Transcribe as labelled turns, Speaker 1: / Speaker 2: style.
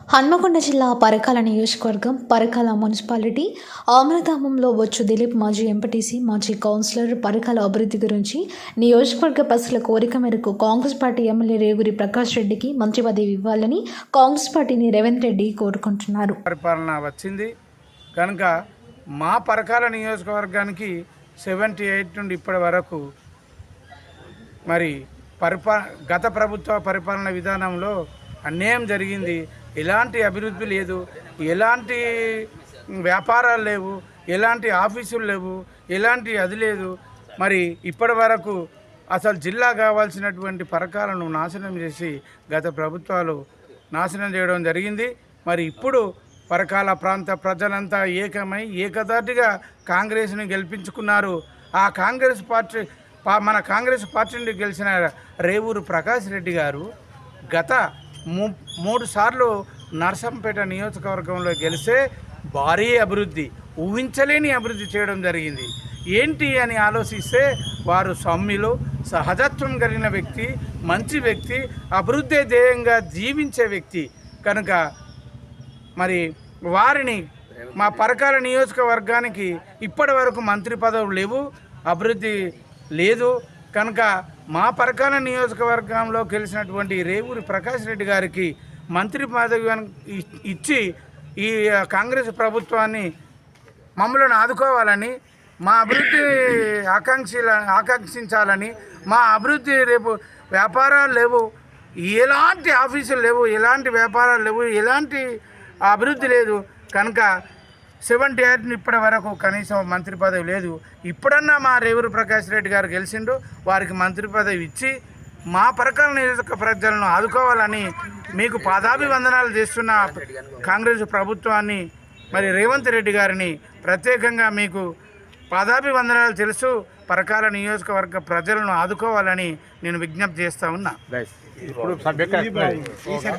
Speaker 1: హన్మకొండ జిల్లా పరకాల నియోజకవర్గం పరకాల మున్సిపాలిటీ అమరధామంలో వచ్చు దిలీప్ మాజీ ఎంపీటీసీ మాజీ కౌన్సిలర్ పరకాల అభివృద్ధి గురించి నియోజకవర్గ ప్రజల కోరిక మేరకు కాంగ్రెస్ పార్టీ ఎమ్మెల్యే రేవూరి ప్రకాష్ రెడ్డికి మంత్రి పదవి ఇవ్వాలని కాంగ్రెస్ పార్టీని రేవంత్ రెడ్డి కోరుకుంటున్నారు.
Speaker 2: పరిపాలన వచ్చింది కనుక మా పరకాల నియోజకవర్గానికి 78 నుండి ఇప్పటి వరకు మరి గత ప్రభుత్వ పరిపాలన విధానంలో అన్యాయం జరిగింది. ఎలాంటి అభివృద్ధి లేదు, ఎలాంటి వ్యాపారాలు లేవు, ఎలాంటి ఆఫీసులు లేవు, ఎలాంటి అది లేదు. మరి ఇప్పటి వరకు అసలు జిల్లా కావాల్సినటువంటి పరకాలను నాశనం చేసి గత ప్రభుత్వాలు నాశనం చేయడం జరిగింది. మరి ఇప్పుడు పరకాల ప్రాంత ప్రజలంతా ఏకమై ఏకదాటిగా కాంగ్రెస్ని గెలిపించుకున్నారు. ఆ కాంగ్రెస్ పార్టీ మన కాంగ్రెస్ పార్టీ నుండి గెలిచిన రేవూరు ప్రకాష్ రెడ్డి గారు గత 3 సార్లు నర్సంపేట నియోజకవర్గంలో గెలిస్తే భారీ అభివృద్ధి, ఊహించలేని అభివృద్ధి చేయడం జరిగింది. ఏంటి అని ఆలోచిస్తే వారు సౌమ్యులు, సహజత్వం కలిగిన వ్యక్తి, మంచి వ్యక్తి, అభివృద్ధి ధ్యేయంగా జీవించే వ్యక్తి కనుక మరి వారిని మా పరకాల నియోజకవర్గానికి ఇప్పటి వరకు మంత్రి పదవులు లేవు, అభివృద్ధి లేదు కనుక మా పరకాల నియోజకవర్గంలో గెలిచినటువంటి రేవూరి ప్రకాష్ రెడ్డి గారికి మంత్రి పదవి ఇచ్చి ఈ కాంగ్రెస్ ప్రభుత్వాన్ని మమ్మల్ని ఆదుకోవాలని, మా అభివృద్ధి ఆకాంక్షించాలని, మా అభివృద్ధి రేపు వ్యాపారాలు లేవు, ఎలాంటి ఆఫీసులు లేవు, ఎలాంటి వ్యాపారాలు లేవు, ఎలాంటి అభివృద్ధి లేదు కనుక 78 ఇప్పటి వరకు కనీసం మంత్రి పదవి లేదు. ఇప్పుడన్నా మా రేవూరి ప్రకాష్ రెడ్డి గారు గెలిచిండు, వారికి మంత్రి పదవి ఇచ్చి మా పరకాల నియోజక ప్రజలను ఆదుకోవాలని మీకు పాదాభివందనాలు చేస్తున్న కాంగ్రెస్ ప్రభుత్వాన్ని మరి రేవంత్ రెడ్డి గారిని ప్రత్యేకంగా మీకు పాదాభివందనాలు తెలుసు పరకాల నియోజకవర్గ ప్రజలను ఆదుకోవాలని నేను విజ్ఞప్తి చేస్తూ ఉన్నా.